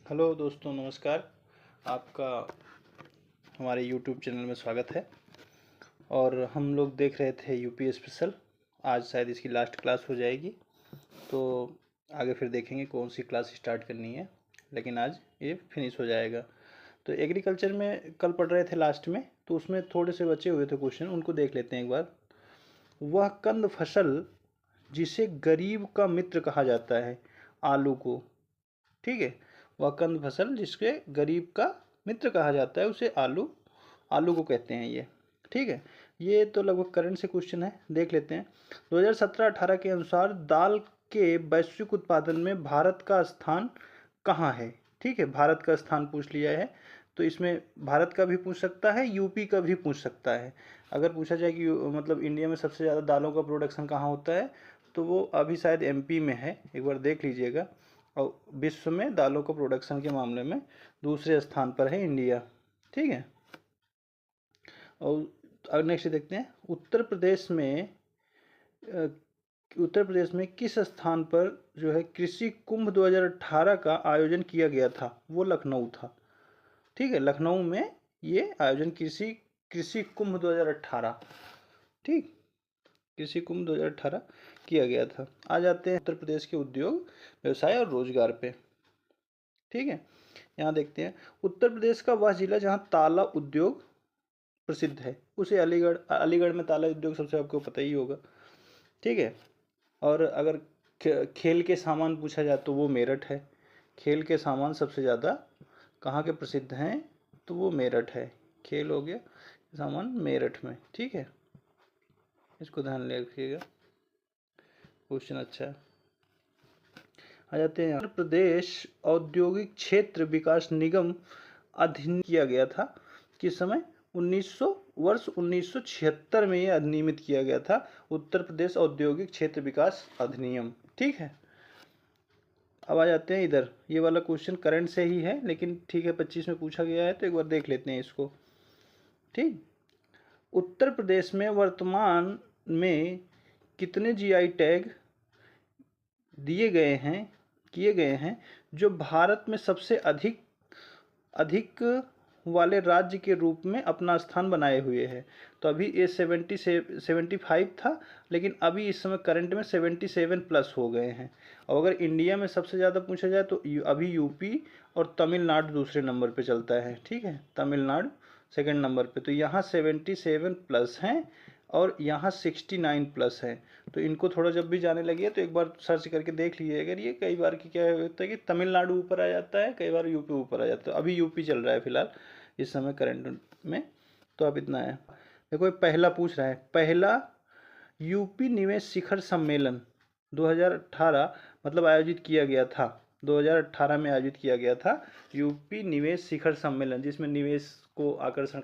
Hello दोस्तों, नमस्कार। आपका हमारे YouTube चैनल में स्वागत है। और हम लोग देख रहे थे यूपी स्पेशल। आज शायद इसकी लास्ट क्लास हो जाएगी, तो आगे फिर देखेंगे कौन सी क्लास स्टार्ट करनी है, लेकिन आज ये फिनिश हो जाएगा। तो एग्रीकल्चर में कल पढ़ रहे थे लास्ट में, तो उसमें थोड़े से बचे हुए थे क्वेश्चन, उनको देख लेते हैं एक बार। वह कंद फसल जिसे गरीब का मित्र कहा जाता है, आलू को। ठीक है, वह कंद फसल जिसके गरीब का मित्र कहा जाता है, उसे आलू आलू को कहते हैं ये। ठीक है, ये तो लगभग करंट से क्वेश्चन है, देख लेते हैं। 2017-18 के अनुसार दाल के वैश्विक उत्पादन में भारत का स्थान कहाँ है। ठीक है, भारत का स्थान पूछ लिया है, तो इसमें भारत का भी पूछ सकता है, यूपी का भी पूछ सकता है। अगर पूछा जाए कि मतलब इंडिया में सबसे ज़्यादा दालों का प्रोडक्शन कहाँ होता है, तो वो अभी शायद एमपी में है, एक बार देख लीजिएगा। और विश्व में दालों का प्रोडक्शन के मामले में दूसरे स्थान पर है इंडिया। ठीक है, और नेक्स्ट देखते हैं। उत्तर प्रदेश में किस स्थान पर जो है कृषि कुंभ 2018 का आयोजन किया गया था, वो लखनऊ था। ठीक है, लखनऊ में ये आयोजन कृषि कुंभ 2018, ठीक, कृषि कुंभ 2018 किया गया था। आ जाते हैं उत्तर प्रदेश के उद्योग, व्यवसाय और रोजगार पे। ठीक है, यहाँ देखते हैं। उत्तर प्रदेश का वह जिला जहाँ ताला उद्योग प्रसिद्ध है, उसे अलीगढ़ में ताला उद्योग सबसे आपको पता ही होगा। ठीक है, और अगर खेल के सामान पूछा जाए तो वो मेरठ है। खेल के सामान सबसे ज़्यादा कहाँ के प्रसिद्ध हैं, तो वो मेरठ है। खेल हो गया, सामान मेरठ में। ठीक है, इसको ध्यान में रखिएगा, क्वेश्चन अच्छा है। आ जाते हैं। उत्तर प्रदेश औद्योगिक क्षेत्र विकास निगम अधिनियम किया गया था किस समय, 1976 में ये अधिनियमित किया गया था, उत्तर प्रदेश औद्योगिक क्षेत्र विकास अधिनियम। ठीक है, अब आ जाते हैं इधर। ये वाला क्वेश्चन करंट से ही है, लेकिन ठीक है 25 में पूछा गया है, तो एक बार देख लेते हैं इसको। ठीक, उत्तर प्रदेश में वर्तमान में कितने जीआई टैग किए गए हैं जो भारत में सबसे अधिक वाले राज्य के रूप में अपना स्थान बनाए हुए हैं। तो अभी ये 75 था, लेकिन अभी इस समय करंट में 77+ हो गए हैं। और अगर इंडिया में सबसे ज़्यादा पूछा जाए तो अभी यूपी और तमिलनाडु दूसरे नंबर पे चलता है। ठीक है, तमिलनाडु सेकंड नंबर पे, तो यहाँ 77+ हैं और यहाँ 69+ है। तो इनको थोड़ा जब भी जाने लगी है तो एक बार सर्च करके देख लीजिए। अगर ये कई बार की क्या होता है कि तमिलनाडु ऊपर आ जाता है, कई बार यूपी ऊपर आ जाता है। अभी यूपी चल रहा है फिलहाल इस समय करंट में, तो अब इतना है। देखो पहला पूछ रहा है, पहला यूपी निवेश शिखर सम्मेलन 2018 मतलब आयोजित किया गया था, 2018 में आयोजित किया गया था यूपी निवेश शिखर सम्मेलन, जिसमें निवेश को आकर्षित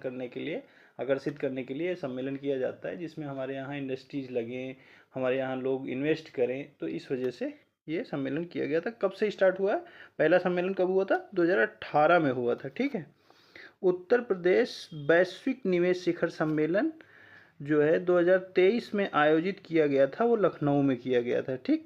करने के लिए सम्मेलन किया जाता है, जिसमें हमारे यहाँ इंडस्ट्रीज लगें, हमारे यहाँ लोग इन्वेस्ट करें। तो इस वजह से ये सम्मेलन किया गया था। कब से स्टार्ट हुआ है, पहला सम्मेलन कब हुआ था, 2018 में हुआ था। ठीक है, उत्तर प्रदेश वैश्विक निवेश शिखर सम्मेलन जो है 2023 में आयोजित किया गया था, वो लखनऊ में किया गया था। ठीक,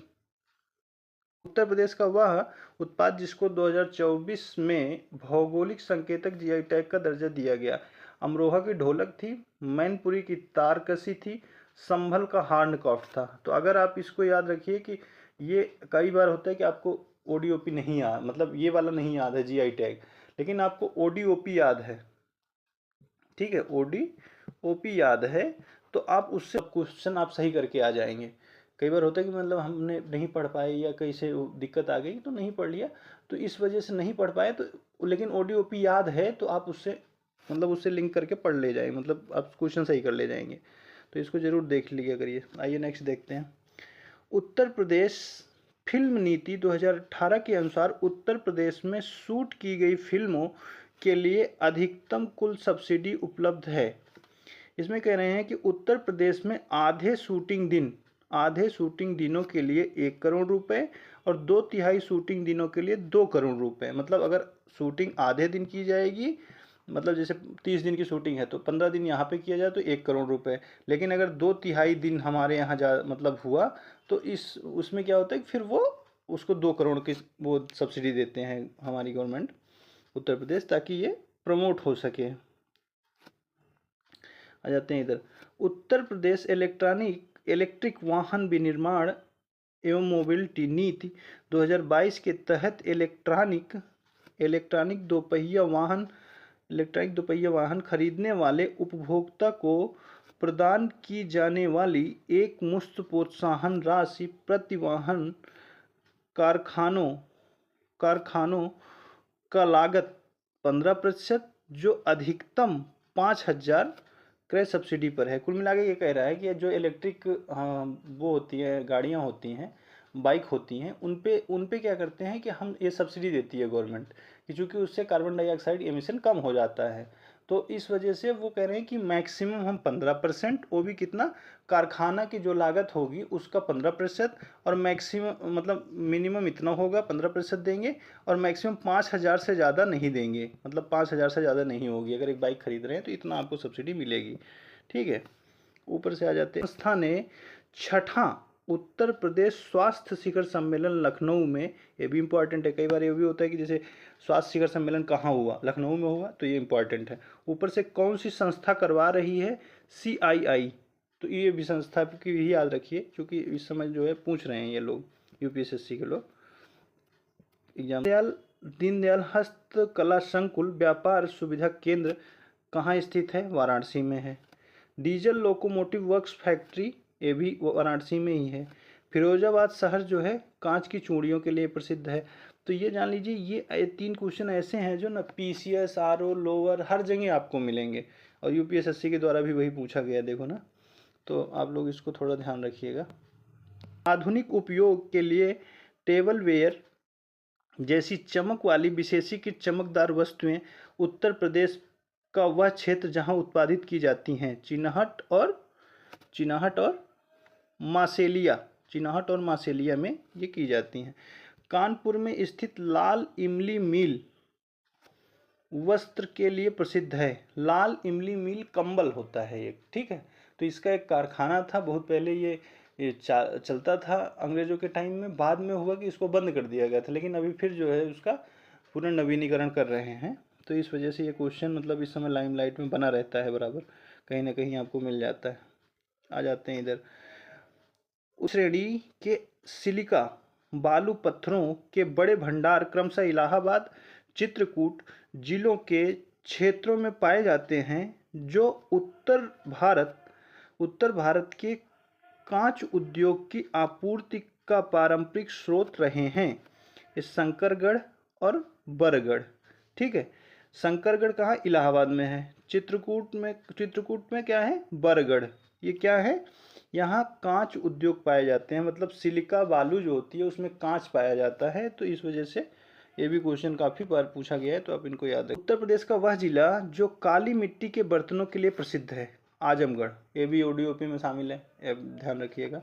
उत्तर प्रदेश का वह उत्पाद जिसको 2024 में भौगोलिक संकेतक जीआई टैग का दर्जा दिया गया, अमरोहा की ढोलक थी, मैनपुरी की तारकसी थी, संभल का हार्न कॉफ्ट था। तो अगर आप इसको याद रखिए कि ये कई बार होता है कि आपको ओडीओपी नहीं याद, मतलब ये वाला नहीं याद है जीआई टैग, लेकिन आपको ओडीओपी याद है। ठीक है, ओडीओपी याद है, तो आप उससे क्वेश्चन आप सही करके आ जाएंगे। कई बार होता है कि मतलब हमने नहीं पढ़ पाए या कहीं से दिक्कत आ गई तो नहीं पढ़ लिया, तो इस वजह से नहीं पढ़ पाए, तो लेकिन ओडीओपी याद है तो आप उससे मतलब उससे लिंक करके पढ़ ले जाएंगे, मतलब आप क्वेश्चन सही कर ले जाएंगे। तो इसको जरूर देख लीजिए करिए। आइए नेक्स्ट देखते हैं। उत्तर प्रदेश फिल्म नीति 2018 के अनुसार उत्तर प्रदेश में शूट की गई फिल्मों के लिए अधिकतम कुल सब्सिडी उपलब्ध है। इसमें कह रहे हैं कि उत्तर प्रदेश में आधे शूटिंग दिनों के लिए 1 करोड़ रुपए और 2/3 शूटिंग दिनों के लिए 2 करोड़ रुपए। मतलब अगर शूटिंग आधे दिन की जाएगी, मतलब जैसे 30 दिन की शूटिंग है तो 15 दिन यहाँ पे किया जाए तो 1 करोड़ रुपए, लेकिन अगर 2/3 दिन हमारे यहाँ मतलब हुआ तो उसमें क्या होता है कि फिर वो उसको 2 करोड़ की वो सब्सिडी देते हैं हमारी गवर्नमेंट उत्तर प्रदेश, ताकि ये प्रमोट हो सके। आ जाते हैं इधर। उत्तर प्रदेश इलेक्ट्रिक वाहन विनिर्माण एवं मोबिलिटी नीति 2022 के तहत इलेक्ट्रॉनिक दोपहिया वाहन खरीदने वाले उपभोक्ता को प्रदान की जाने वाली एक मुश्त प्रोत्साहन राशि प्रति वाहन कारखानों का लागत 15%, जो अधिकतम 5,000 क्रय सब्सिडी पर है। कुल मिला के ये कह रहा है कि जो इलेक्ट्रिक वो होती है, गाड़ियाँ होती हैं, बाइक होती हैं, उन पे क्या करते हैं कि हम ये सब्सिडी देती है गवर्नमेंट, कि चूँकि उससे कार्बन डाइऑक्साइड एमिशन कम हो जाता है। तो इस वजह से वो कह रहे हैं कि मैक्सिमम हम 15%, वो भी कितना, कारखाना की जो लागत होगी उसका 15%, और मैक्सिमम मतलब मिनिमम इतना होगा 15% देंगे, और मैक्सिमम 5,000 से ज़्यादा नहीं देंगे, मतलब 5,000 से ज़्यादा नहीं होगी। अगर एक बाइक खरीद रहे हैं तो इतना आपको सब्सिडी मिलेगी। ठीक है, ऊपर से आ जाते हैं। संस्था ने छठा उत्तर प्रदेश स्वास्थ्य शिखर सम्मेलन लखनऊ में, ये भी इम्पोर्टेंट है, कई बार ये भी होता है कि जैसे स्वास्थ्य शिखर सम्मेलन कहाँ हुआ, लखनऊ में हुआ, तो ये इम्पोर्टेंट है। ऊपर से कौन सी संस्था करवा रही है, CII, तो ये भी संस्था की भी याद रखिए, क्योंकि इस समय जो है पूछ रहे हैं ये लोग, UPSSC के लोग एग्जाम। दीनदयाल हस्तकला संकुल व्यापार सुविधा केंद्र कहाँ स्थित है, वाराणसी में है। डीजल लोकोमोटिव वर्क्स फैक्ट्री, ये भी वाराणसी में ही है। फिरोजाबाद शहर जो है कांच की चूड़ियों के लिए प्रसिद्ध है। तो ये जान लीजिए, ये 3 क्वेश्चन ऐसे हैं जो ना PCS, RO, लोअर हर जगह आपको मिलेंगे, और UPSSC के द्वारा भी वही पूछा गया, देखो ना, तो आप लोग इसको थोड़ा ध्यान रखिएगा। आधुनिक उपयोग के लिए टेबल वेयर जैसी चमक वाली विशेषीकृत चमकदार वस्तुएं उत्तर प्रदेश का वह क्षेत्र जहां उत्पादित की जाती हैं। चिनाहट और मासेलिया में ये की जाती हैं। कानपुर में स्थित लाल इमली मिल वस्त्र के लिए प्रसिद्ध है। लाल इमली मिल कंबल होता है एक, ठीक है। तो इसका एक कारखाना था, बहुत पहले ये चलता था अंग्रेजों के टाइम में, बाद में हुआ कि इसको बंद कर दिया गया था, लेकिन अभी फिर जो है उसका पूरा नवीनीकरण कर रहे हैं। तो इस वजह से ये क्वेश्चन मतलब इस समय लाइमलाइट में बना रहता है, बराबर कहीं ना कहीं आपको मिल जाता है। आ जाते हैं इधर। उस श्रेणी के सिलिका बालू पत्थरों के बड़े भंडार क्रमशः इलाहाबाद, चित्रकूट जिलों के क्षेत्रों में पाए जाते हैं, जो उत्तर भारत के कांच उद्योग की आपूर्ति का पारंपरिक स्रोत रहे हैं। इस शंकरगढ़ और बरगढ़, ठीक है। शंकरगढ़ कहाँ, इलाहाबाद में है। चित्रकूट में क्या है, बरगढ़। ये क्या है, यहाँ कांच उद्योग पाए जाते हैं, मतलब सिलिका बालू जो होती है उसमें कांच पाया जाता है। तो इस वजह से ये भी क्वेश्चन काफ़ी बार पूछा गया है, तो आप इनको याद रखें। उत्तर प्रदेश का वह जिला जो काली मिट्टी के बर्तनों के लिए प्रसिद्ध है, आजमगढ़। ये भी ODOP में शामिल है, ध्यान रखिएगा,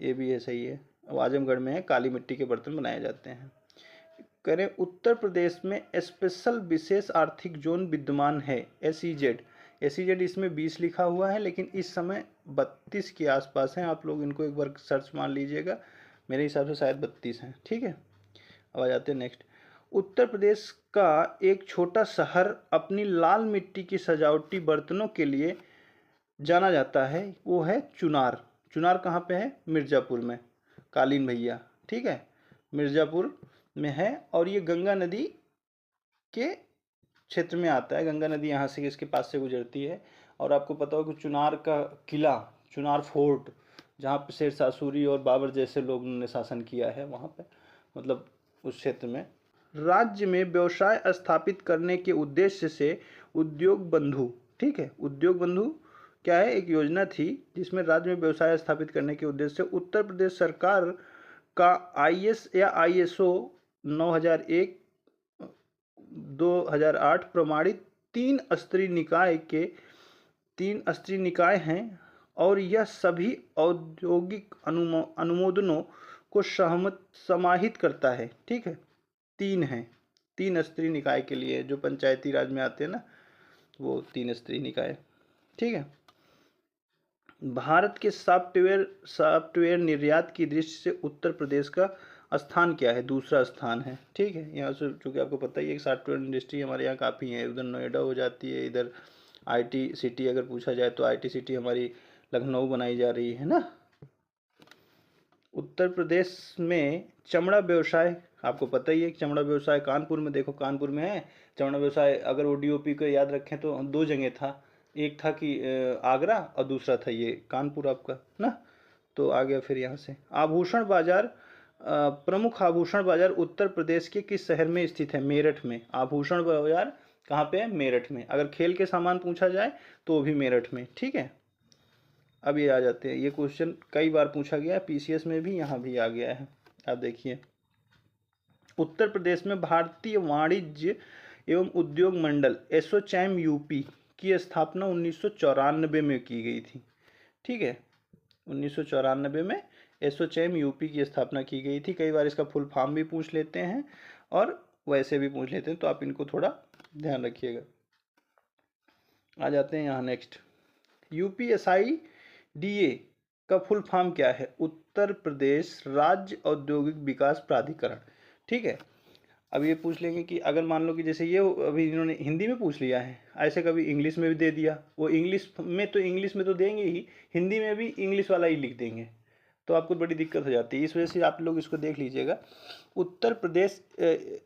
ये भी है, सही है। आजमगढ़ में है, काली मिट्टी के बर्तन बनाए जाते हैं। करें, उत्तर प्रदेश में स्पेशल विशेष आर्थिक जोन विद्यमान है, SEZ इसमें 20 लिखा हुआ है, लेकिन इस समय 32 के आसपास हैं। आप लोग इनको एक बार सर्च मार लीजिएगा, मेरे हिसाब से शायद 32 हैं, ठीक है। अब आ जाते हैं नेक्स्ट। उत्तर प्रदेश का एक छोटा शहर अपनी लाल मिट्टी की सजावटी बर्तनों के लिए जाना जाता है, वो है चुनार। चुनार कहाँ पे है, मिर्ज़ापुर में, कालीन भैया, ठीक है, मिर्ज़ापुर में है। और ये गंगा नदी के क्षेत्र में आता है, गंगा नदी यहाँ से इसके पास से गुजरती है। और आपको पता हो कि चुनार का किला, चुनार फोर्ट, जहाँ पे शेरशाह सूरी और बाबर जैसे लोगों ने शासन किया है, वहाँ पे मतलब उस क्षेत्र में। राज्य में व्यवसाय स्थापित करने के उद्देश्य से उद्योग बंधु, ठीक है, उद्योग बंधु क्या है, एक योजना थी जिसमें राज्य में व्यवसाय स्थापित करने के उद्देश्य से उत्तर प्रदेश सरकार का IS या ISO 9001 2008 प्रमाणित 3 स्तरीय निकाय हैं, और यह सभी औद्योगिक अनुमोदनों को समाहित करता है, ठीक है। 3 हैं, 3 स्तरीय निकाय के लिए, जो पंचायती राज में आते हैं ना, वो 3 स्तरीय निकाय, ठीक है। भारत के सॉफ्टवेयर निर्यात की दृष्टि से उत्तर प्रदेश का स्थान क्या है, दूसरा स्थान है। ठीक है, यहाँ से चूँकि आपको पता ही है कि सॉफ्टवेयर इंडस्ट्री हमारे यहाँ काफ़ी है, उधर नोएडा हो जाती है, इधर आईटी सिटी अगर पूछा जाए तो आईटी सिटी हमारी लखनऊ बनाई जा रही है ना। उत्तर प्रदेश में चमड़ा व्यवसाय आपको पता ही है कि चमड़ा व्यवसाय कानपुर में, देखो कानपुर में है चमड़ा व्यवसाय। अगर ओडीओपी को याद रखें तो दो जगह था, एक था कि आगरा और दूसरा था ये कानपुर आपका ना। तो आ गया फिर यहाँ से आभूषण बाजार। प्रमुख आभूषण बाजार उत्तर प्रदेश के किस शहर में स्थित है? मेरठ में। आभूषण बाजार कहाँ पे है? मेरठ में। अगर खेल के सामान पूछा जाए तो वो भी मेरठ में। ठीक है, अब ये आ जाते हैं, ये क्वेश्चन कई बार पूछा गया है पीसीएस में भी, यहाँ भी आ गया है। आप देखिए, उत्तर प्रदेश में भारतीय वाणिज्य एवं उद्योग मंडल एसोचैम यूपी की स्थापना 1994 में की गई थी। ठीक है, 1994 में एसोचैम यूपी की स्थापना की गई थी। कई बार इसका फुल फॉर्म भी पूछ लेते हैं और वैसे भी पूछ लेते हैं, तो आप इनको थोड़ा ध्यान रखिएगा। आ जाते हैं यहाँ नेक्स्ट, यूपीएसआईडीए का फुल फॉर्म क्या है? उत्तर प्रदेश राज्य औद्योगिक विकास प्राधिकरण। ठीक है, अब ये पूछ लेंगे कि अगर मान लो कि जैसे ये अभी इन्होंने हिंदी में पूछ लिया है, ऐसे कभी इंग्लिश में भी दे दिया, वो इंग्लिश में तो देंगे ही, हिंदी में भी इंग्लिश वाला ही लिख देंगे, तो आपको बड़ी दिक्कत हो जाती है। इस वजह से आप लोग इसको देख लीजिएगा। उत्तर प्रदेश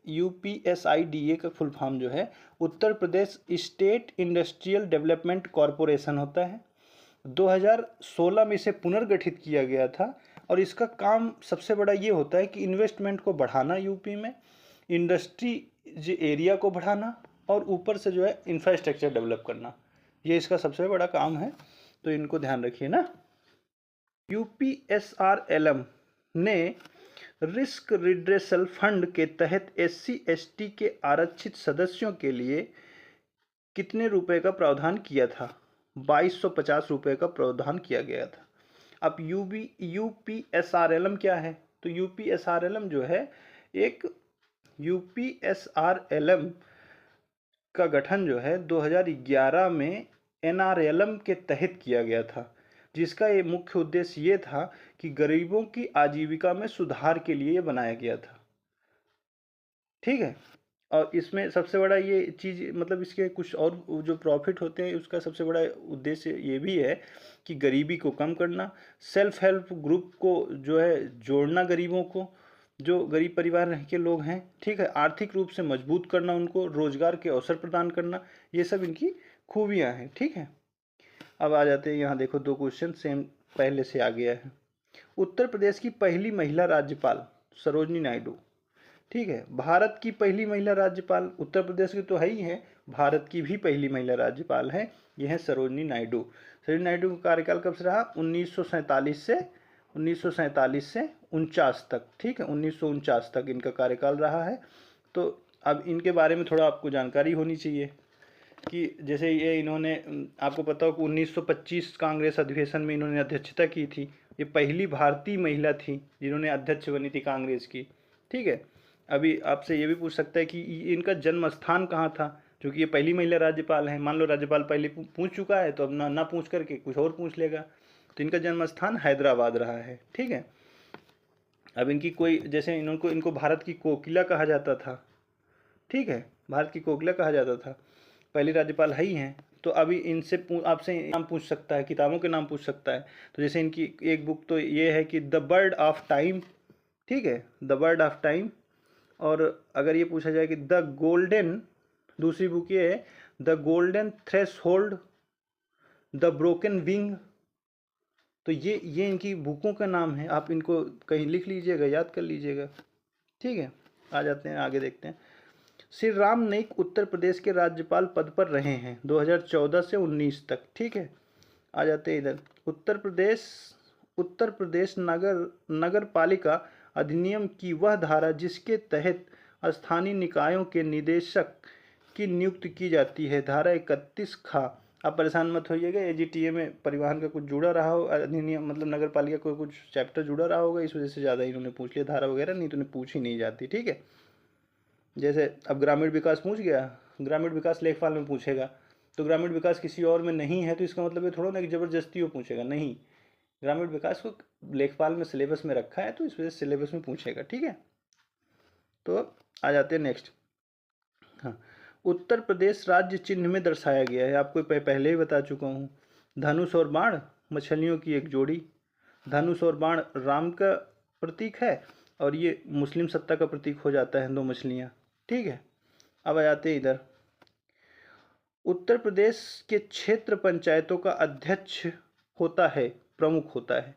यूपीएसआईडीए का फुल फॉर्म जो है Uttar Pradesh state industrial development corporation होता है। 2016 में इसे पुनर्गठित किया गया था और इसका काम सबसे बड़ा ये होता है कि इन्वेस्टमेंट को बढ़ाना यूपी में, इंडस्ट्री एरिया को बढ़ाना और ऊपर से जो है इंफ्रास्ट्रक्चर डेवलप करना, ये इसका सबसे बड़ा काम है। तो इनको ध्यान रखिए ना। यूपीएसआरएलएम ने रिस्क रिड्रेसल फंड के तहत SC/ST के आरक्षित सदस्यों के लिए कितने रुपए का प्रावधान किया था? 2250 रुपये का प्रावधान किया गया था। अब यूपीएसआरएलएम क्या है? तो यूपीएसआरएलएम जो है, एक यूपीएसआरएलएम का गठन जो है 2011 में एनआरएलएम के तहत किया गया था, जिसका ये मुख्य उद्देश्य ये था कि गरीबों की आजीविका में सुधार के लिए बनाया गया था। ठीक है, और इसमें सबसे बड़ा ये चीज़, मतलब इसके कुछ और जो प्रॉफिट होते हैं, उसका सबसे बड़ा उद्देश्य ये भी है कि गरीबी को कम करना, सेल्फ हेल्प ग्रुप को जो है जोड़ना, गरीबों को, जो गरीब परिवार के लोग हैं। ठीक है, आर्थिक रूप से मजबूत करना, उनको रोजगार के अवसर प्रदान करना, ये सब इनकी खूबियाँ हैं। ठीक है, अब आ जाते हैं यहाँ, देखो दो क्वेश्चन सेम पहले से आ गया है। उत्तर प्रदेश की पहली महिला राज्यपाल सरोजनी नायडू। ठीक है, भारत की पहली महिला राज्यपाल, उत्तर प्रदेश की तो है ही है, भारत की भी पहली महिला राज्यपाल है, यह है सरोजनी नायडू। सरोजनी नायडू का कार्यकाल कब से रहा? 1947 से 49 तक। ठीक है, 1949 तक इनका कार्यकाल रहा है। तो अब इनके बारे में थोड़ा आपको जानकारी होनी चाहिए कि जैसे ये इन्होंने, आपको पता हो कि 1925 कांग्रेस अधिवेशन में इन्होंने अध्यक्षता की थी। ये पहली भारतीय महिला थी जिन्होंने अध्यक्ष बनी थी कांग्रेस की। ठीक है, अभी आपसे ये भी पूछ सकता है कि इनका जन्म स्थान कहाँ था, क्योंकि ये पहली महिला राज्यपाल है। मान लो राज्यपाल पहले पूछ चुका है, तो अब ना पूछ करके कुछ और पूछ लेगा। तो इनका जन्म स्थान हैदराबाद रहा है। ठीक है, अब इनकी कोई, जैसे इनको भारत की कोकिला कहा जाता था। ठीक है, भारत की कोकिला कहा जाता था, पहली राज्यपाल है ही हैं। तो अभी इनसे आपसे नाम पूछ सकता है, किताबों के नाम पूछ सकता है। तो जैसे इनकी एक बुक तो ये है कि द बर्ड ऑफ टाइम। ठीक है, द बर्ड ऑफ टाइम। और अगर ये पूछा जाए कि द गोल्डन, दूसरी बुक ये है the golden threshold, the broken wing. तो ये इनकी बुकों का नाम है, आप इनको कहीं लिख लीजिएगा, याद कर लीजिएगा। ठीक है, आ जाते हैं आगे, देखते हैं। श्री राम नाईक उत्तर प्रदेश के राज्यपाल पद पर रहे हैं 2014 से 19 तक। ठीक है, आ जाते हैं इधर। उत्तर प्रदेश नगर पालिका अधिनियम की वह धारा जिसके तहत स्थानीय निकायों के निदेशक की नियुक्ति की जाती है, धारा 31 खा। आप परेशान मत होइएगा, एजीटीए में परिवहन का कुछ जुड़ा रहा हो, अधिनियम मतलब नगर पालिका को कुछ चैप्टर जुड़ा रहा होगा, इस वजह से ज़्यादा इन्होंने पूछ लिया धारा वगैरह, नहीं तो उन्हें पूछ ही नहीं जाती। ठीक है, जैसे अब ग्रामीण विकास पूछ गया, ग्रामीण विकास लेखपाल में पूछेगा, तो ग्रामीण विकास किसी और में नहीं है, तो इसका मतलब ये थोड़ा ना कि ज़बरदस्ती वो पूछेगा, नहीं, ग्रामीण विकास को लेखपाल में सिलेबस में रखा है, तो इस वजह से सिलेबस में पूछेगा, ठीक है। तो आ जाते हैं नेक्स्ट। हाँ, उत्तर प्रदेश राज्य चिन्ह में दर्शाया गया है, आपको पहले ही बता चुका हूँ। धनुष और बाण, मछलियों की एक जोड़ी। धनुष और बाण राम का प्रतीक है, और ये मुस्लिम सत्ता का प्रतीक हो जाता है, दो मछलियाँ, ठीक है। अब आ जाते हैं इधर। उत्तर प्रदेश के क्षेत्र पंचायतों का अध्यक्ष होता है, प्रमुख होता है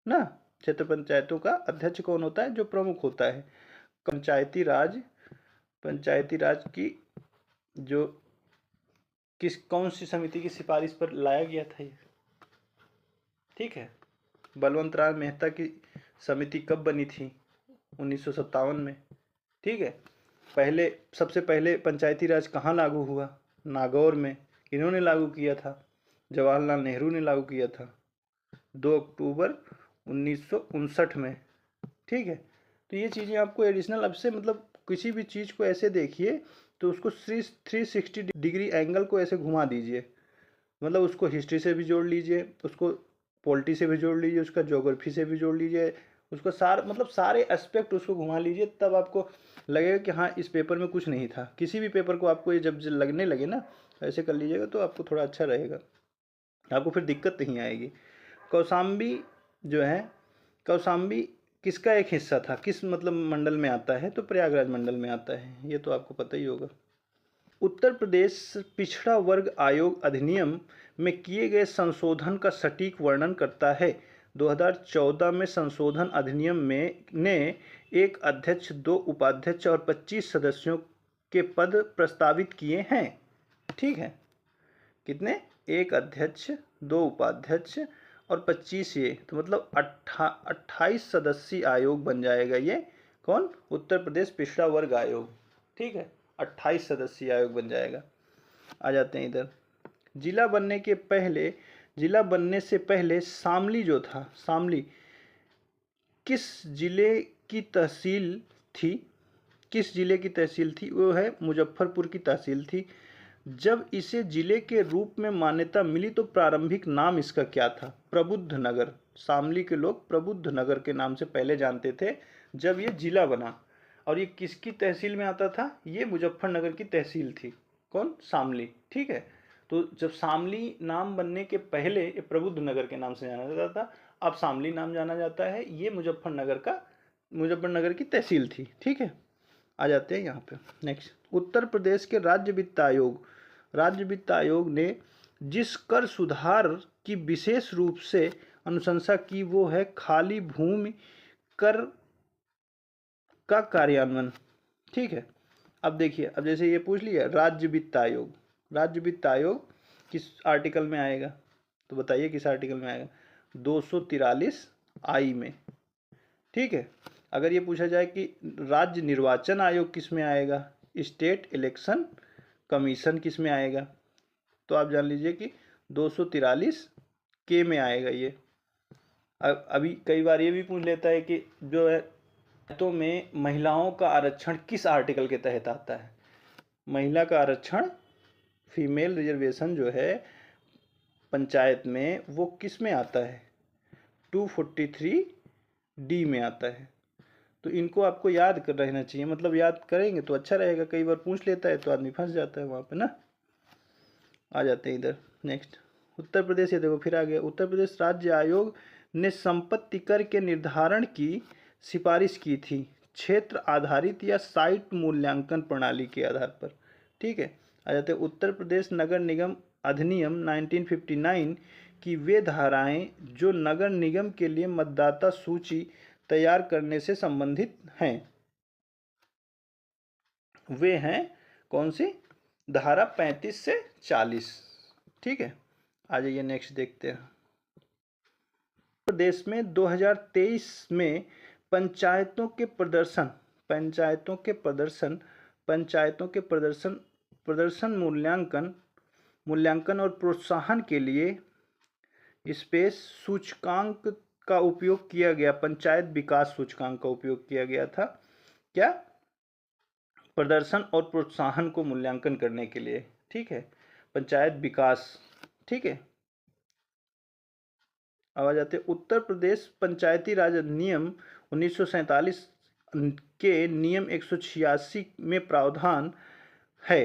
ना। क्षेत्र पंचायतों का अध्यक्ष कौन होता है? जो प्रमुख होता है। पंचायती राज की जो कौन सी समिति की सिफारिश पर लाया गया था ये, ठीक है। बलवंत राय मेहता की समिति कब बनी थी? 1957 में, ठीक है। सबसे पहले पंचायती राज कहाँ लागू हुआ? नागौर में। इन्होंने लागू किया था, जवाहरलाल नेहरू ने लागू किया था 2 अक्टूबर 1959 में, ठीक है। तो ये चीज़ें आपको एडिशनल, अब से मतलब किसी भी चीज़ को ऐसे देखिए तो उसको 360 डिग्री एंगल को ऐसे घुमा दीजिए, मतलब उसको हिस्ट्री से भी जोड़ लीजिए, उसको पॉलिटी से भी जोड़ लीजिए, उसका ज्योग्राफी से भी जोड़ लीजिए, उसको सारे एस्पेक्ट उसको घुमा लीजिए, तब आपको लगेगा कि हाँ इस पेपर में कुछ नहीं था। किसी भी पेपर को आपको ये जब लगने लगे ना, ऐसे कर लीजिएगा तो आपको थोड़ा अच्छा रहेगा, आपको फिर दिक्कत नहीं आएगी। कौशाम्बी जो है, कौशाम्बी किसका एक हिस्सा था? किस मतलब मंडल में आता है? तो प्रयागराज मंडल में आता है, ये तो आपको पता ही होगा। उत्तर प्रदेश पिछड़ा वर्ग आयोग अधिनियम में किए गए संशोधन का सटीक वर्णन करता है। 2014 में संशोधन अधिनियम में ने एक अध्यक्ष, 2 उपाध्यक्ष और 25 सदस्यों के पद प्रस्तावित किए हैं, ठीक है। कितने? एक अध्यक्ष, 2 उपाध्यक्ष और 25, ये तो मतलब 28 सदस्यीय आयोग बन जाएगा ये। कौन? उत्तर प्रदेश पिछड़ा वर्ग आयोग, ठीक है। 28 सदस्यीय आयोग बन जाएगा। आ जाते हैं इधर। जिला बनने से पहले शामली जो था, शामली किस जिले की तहसील थी? किस जिले की तहसील थी? वो है मुजफ्फरपुर की तहसील थी। जब इसे जिले के रूप में मान्यता मिली तो प्रारंभिक नाम इसका क्या था? प्रबुद्ध नगर। शामली के लोग प्रबुद्ध नगर के नाम से पहले जानते थे जब ये जिला बना। और ये किसकी तहसील में आता था? ये मुजफ्फरनगर की तहसील थी। कौन? शामली, ठीक है। तो जब शामली नाम बनने के पहले ये प्रबुद्ध नगर के नाम से जाना जाता था, अब शामली नाम जाना जाता है। ये मुजफ्फरनगर की तहसील थी, ठीक है। आ जाते हैं यहाँ पे नेक्स्ट। उत्तर प्रदेश के राज्य वित्त आयोग ने जिस कर सुधार की विशेष रूप से अनुशंसा की वो है खाली भूमि कर का कार्यान्वयन, ठीक है। अब देखिए, अब जैसे ये पूछ लिया राज्य वित्त आयोग किस आर्टिकल में आएगा? तो बताइए किस आर्टिकल में आएगा? 243 आई में, ठीक है। अगर ये पूछा जाए कि राज्य निर्वाचन आयोग किस में आएगा, स्टेट इलेक्शन कमीशन किस में आएगा, तो आप जान लीजिए कि 243 के में आएगा ये। अभी कई बार ये भी पूछ लेता है कि जो है तो में महिलाओं का आरक्षण किस आर्टिकल के तहत आता है? महिला का आरक्षण, फीमेल रिजर्वेशन जो है पंचायत में, वो किस में आता है? 243 डी में आता है। तो इनको आपको याद कर रहना चाहिए, मतलब याद करेंगे तो अच्छा रहेगा। कई बार पूछ लेता है तो आदमी फंस जाता है वहाँ पे ना। आ जाते हैं इधर नेक्स्ट। उत्तर प्रदेश, ये देखो फिर आ गया। उत्तर प्रदेश राज्य आयोग ने संपत्ति कर के निर्धारण की सिफारिश की थी क्षेत्र आधारित या साइट मूल्यांकन प्रणाली के आधार पर, ठीक है। आ जाते हैं उत्तर प्रदेश नगर निगम अधिनियम 1959 की वे धाराएं जो नगर निगम के लिए मतदाता सूची तैयार करने से संबंधित हैं, वे हैं कौन सी? धारा 35 से 40, ठीक है। आ जाइए नेक्स्ट देखते हैं। प्रदेश में 2023 में पंचायतों के प्रदर्शन मूल्यांकन और प्रोत्साहन के लिए स्पेस सूचकांक का उपयोग किया गया। पंचायत विकास सूचकांक का उपयोग किया गया था, क्या? प्रदर्शन और प्रोत्साहन को मूल्यांकन करने के लिए, ठीक है। पंचायत विकास, ठीक है। अब आ जाते हैं उत्तर प्रदेश पंचायती राज अधिनियम 1947 के नियम 186 में प्रावधान है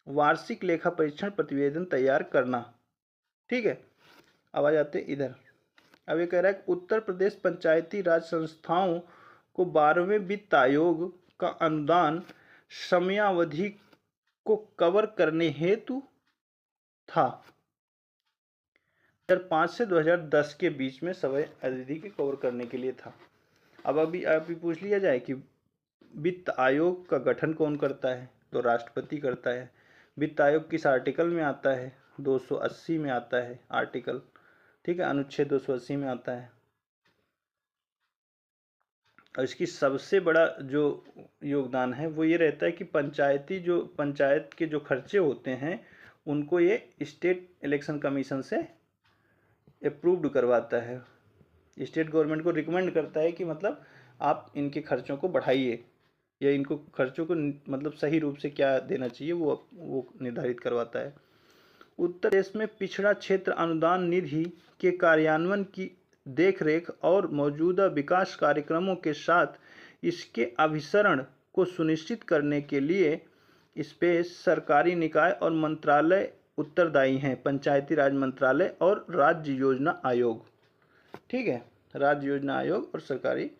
वार्षिक लेखा परीक्षण प्रतिवेदन तैयार करना। ठीक है, अब आ जाते हैं इधर। अब ये कह रहा है कि उत्तर प्रदेश पंचायती राज संस्थाओं को 12वें वित्त आयोग का अनुदान समयावधि को कवर करने हेतु था 2005 से 2010 के बीच में समय अवधि के कवर करने के लिए था। अब अभी पूछ लिया जाए कि वित्त आयोग का गठन कौन करता है, तो राष्ट्रपति करता है। वित्त आयोग किस आर्टिकल में आता है, 280 में आता है आर्टिकल। ठीक है, अनुच्छेद 280 में आता है। और इसकी सबसे बड़ा जो योगदान है वो ये रहता है कि पंचायत के जो खर्चे होते हैं उनको ये स्टेट इलेक्शन कमीशन से अप्रूव्ड करवाता है। स्टेट गवर्नमेंट को रिकमेंड करता है कि मतलब आप इनके खर्चों को बढ़ाइए, या इनको खर्चों को मतलब सही रूप से क्या देना चाहिए वो निर्धारित करवाता है। उत्तर प्रदेश में पिछड़ा क्षेत्र अनुदान निधि के कार्यान्वयन की देखरेख और मौजूदा विकास कार्यक्रमों के साथ इसके अभिसरण को सुनिश्चित करने के लिए इस पे सरकारी निकाय और मंत्रालय उत्तरदायी हैं, पंचायती राज मंत्रालय और राज्य योजना आयोग। ठीक है, राज्य योजना आयोग और सरकारी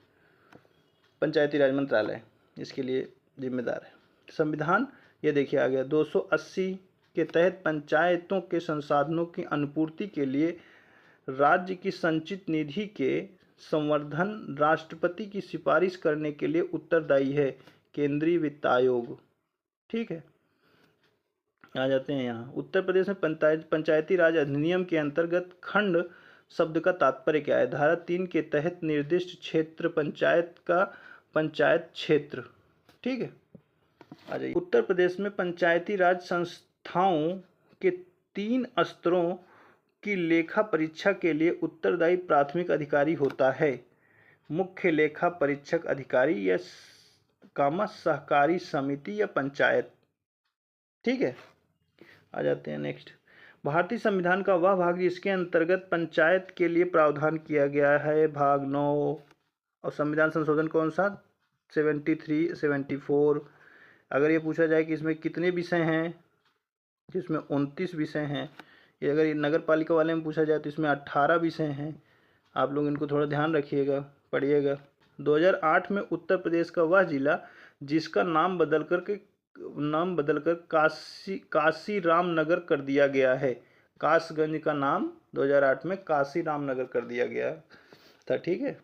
पंचायती राज मंत्रालय इसके लिए जिम्मेदार है। संविधान ये देखिए आ गया 280 के तहत पंचायतों के संसाधनों की अनुपूर्ति के लिए राज्य की संचित निधि के संवर्धन राष्ट्रपति की सिफारिश करने के लिए उत्तरदायी है केंद्रीय वित्त आयोग। ठीक है, आ जाते हैं यहाँ उत्तर प्रदेश में पंचायती राज अधिनियम के अंतर्गत खंड शब्द का तात्पर्य क्या है। धारा 3 के तहत निर्दिष्ट क्षेत्र पंचायत का पंचायत क्षेत्र। ठीक है, आ जाइए। उत्तर प्रदेश में पंचायती राज संस्थाओं के 3 स्तरों की लेखा परीक्षा के लिए उत्तरदायी प्राथमिक अधिकारी होता है, मुख्य लेखा परीक्षक अधिकारी या सहकारी समिति या पंचायत। ठीक है, आ जाते हैं नेक्स्ट। भारतीय संविधान का वह भाग जिसके अंतर्गत पंचायत के लिए प्रावधान किया गया है, भाग 9। और संविधान संशोधन कौन सा, 73, 74। अगर ये पूछा जाए कि इसमें कितने विषय हैं, जिसमें 29 विषय हैं। ये अगर ये नगर पालिका वाले में पूछा जाए तो इसमें 18 विषय हैं। आप लोग इनको थोड़ा ध्यान रखिएगा, पढ़िएगा। 2008 में उत्तर प्रदेश का वह जिला जिसका नाम बदलकर काशी रामनगर कर दिया गया है, कासगंज का नाम 2008 में काशी रामनगर कर दिया गया था। ठीक है,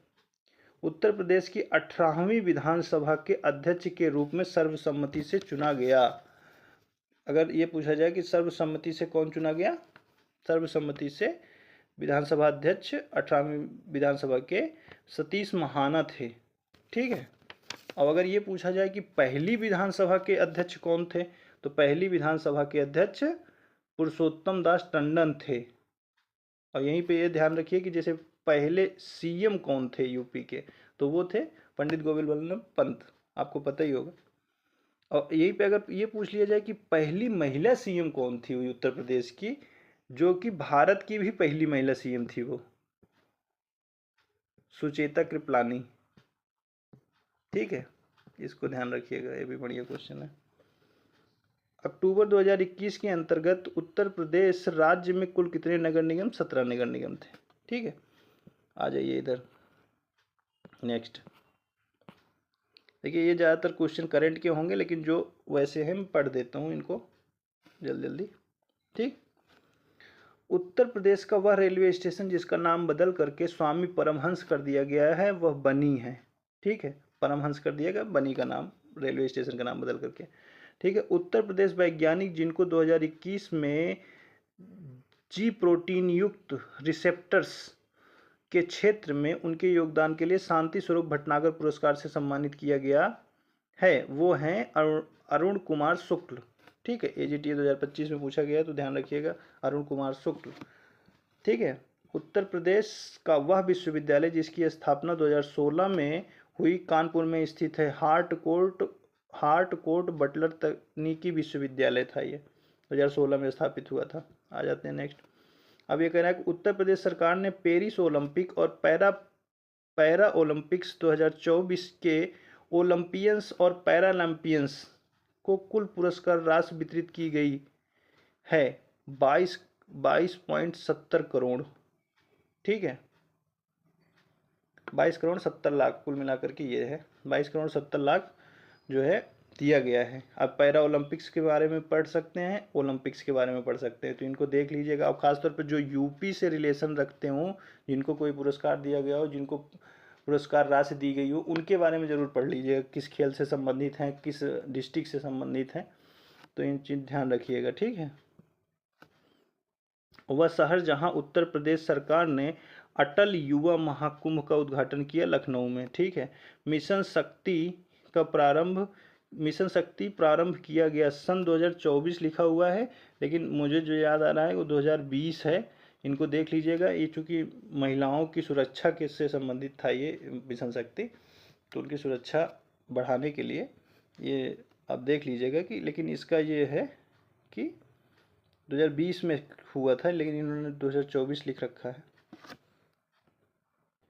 उत्तर प्रदेश की 18वीं विधानसभा के अध्यक्ष के रूप में सर्वसम्मति से चुना गया। अगर ये पूछा जाए कि सर्वसम्मति से कौन चुना गया, सर्वसम्मति से विधानसभा अध्यक्ष 18वीं विधानसभा के सतीश महाना थे। ठीक है, अब अगर ये पूछा जाए कि पहली विधानसभा के अध्यक्ष कौन थे, तो पहली विधानसभा के अध्यक्ष पुरुषोत्तम दास टंडन थे। और यहीं पे ये ध्यान रखिए कि जैसे पहले सीएम कौन थे यूपी के, तो वो थे पंडित गोविंद बल्लभ पंत, आपको पता ही होगा। और यहीं पे अगर ये पूछ लिया जाए कि पहली महिला सीएम कौन थी उत्तर प्रदेश की, जो कि भारत की भी पहली महिला सीएम थी, वो सुचेता कृपलानी। ठीक है, इसको ध्यान रखिएगा, ये भी बढ़िया क्वेश्चन है। अक्टूबर 2021 के अंतर्गत उत्तर प्रदेश राज्य में कुल कितने नगर निगम, 17 नगर निगम थे। ठीक है, आ जाइए इधर नेक्स्ट। देखिए ये ज़्यादातर क्वेश्चन करंट के होंगे, लेकिन जो वैसे हैं मैं पढ़ देता हूँ इनको जल्दी जल्दी। ठीक, उत्तर प्रदेश का वह रेलवे स्टेशन जिसका नाम बदल करके स्वामी परमहंस कर दिया गया है वह बनी है। ठीक है, परमहंस कर दिया गया, बनी का नाम, रेलवे स्टेशन का नाम बदल करके। ठीक है, उत्तर प्रदेश वैज्ञानिक जिनको 2021 में जी प्रोटीन युक्त रिसेप्टर्स के क्षेत्र में उनके योगदान के लिए शांति स्वरूप भटनागर पुरस्कार से सम्मानित किया गया है, वो हैं अरुण कुमार शुक्ल। ठीक है, AGTA 2025 में पूछा गया है, तो ध्यान रखिएगा, अरुण कुमार शुक्ल। ठीक है, उत्तर प्रदेश का वह विश्वविद्यालय जिसकी स्थापना 2016 में हुई कानपुर में स्थित है, हार्ट कोर्ट बटलर तकनीकी विश्वविद्यालय था, ये 2016 में स्थापित हुआ था। आ जाते हैं नेक्स्ट। अब ये कह रहा है कि उत्तर प्रदेश सरकार ने पेरिस ओलंपिक और पैरा ओलंपिक्स 2024 के ओलंपियंस और पैरालंपियंस को कुल पुरस्कार राशि वितरित की गई है 22.70 करोड़। ठीक है, 22 करोड़ 70 लाख कुल मिलाकर के ये है, 22 करोड़ 70 लाख जो है दिया गया है। अब पैरा ओलंपिक्स के बारे में पढ़ सकते हैं, ओलंपिक्स के बारे में पढ़ सकते हैं, तो इनको देख लीजिएगा। अब खासतौर पर जो यूपी से रिलेशन रखते हों, जिनको कोई पुरस्कार दिया गया हो, जिनको पुरस्कार राशि दी गई हो, उनके बारे में ज़रूर पढ़ लीजिएगा, किस खेल से संबंधित हैं, किस डिस्ट्रिक्ट से संबंधित हैं, तो इन चीज़ ध्यान रखिएगा। ठीक है, वह शहर जहां उत्तर प्रदेश सरकार ने अटल युवा महाकुंभ का उद्घाटन किया, लखनऊ में। ठीक है, मिशन शक्ति प्रारंभ किया गया सन 2024 लिखा हुआ है, लेकिन मुझे जो याद आ रहा है वो 2020 है। इनको देख लीजिएगा, ये चूँकि महिलाओं की सुरक्षा के से संबंधित था ये मिशन शक्ति, तो उनकी सुरक्षा बढ़ाने के लिए ये आप देख लीजिएगा कि, लेकिन इसका ये है कि 2020 में हुआ था, लेकिन इन्होंने 2024 लिख रखा है।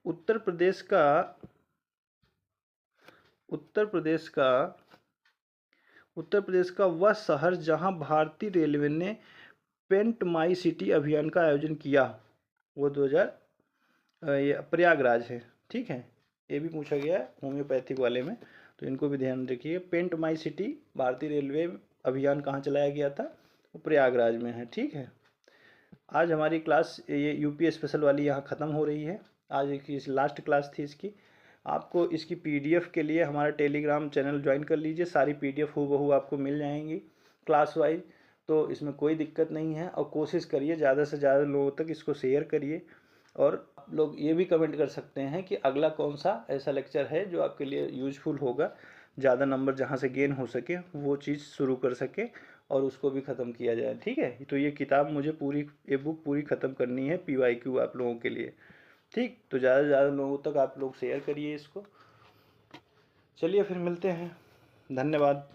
उत्तर प्रदेश का वह शहर जहां भारतीय रेलवे ने पेंट माई सिटी अभियान का आयोजन किया, वो 2000 ये प्रयागराज है। ठीक है, ये भी पूछा गया है होम्योपैथिक वाले में, तो इनको भी ध्यान रखिए। पेंट माई सिटी भारतीय रेलवे अभियान कहाँ चलाया गया था, वो प्रयागराज में है। ठीक है, आज हमारी क्लास ये यूपी स्पेशल वाली यहाँ ख़त्म हो रही है। आज की लास्ट क्लास थी इसकी। आपको इसकी पीडीएफ के लिए हमारा टेलीग्राम चैनल ज्वाइन कर लीजिए, सारी पीडीएफ हूबहू आपको मिल जाएंगी क्लास वाइज, तो इसमें कोई दिक्कत नहीं है। और कोशिश करिए ज़्यादा से ज़्यादा लोगों तक इसको शेयर करिए, और आप लोग ये भी कमेंट कर सकते हैं कि अगला कौन सा ऐसा लेक्चर है जो आपके लिए यूजफुल होगा, ज़्यादा नंबर जहाँ से गेन हो सके वो चीज़ शुरू कर सके और उसको भी ख़त्म किया जाए। ठीक है, तो ये किताब मुझे पूरी, ये बुक पूरी ख़त्म करनी है PYQ आप लोगों के लिए। ठीक, तो ज़्यादा से ज़्यादा लोगों तक आप लोग शेयर करिए इसको। चलिए फिर मिलते हैं, धन्यवाद।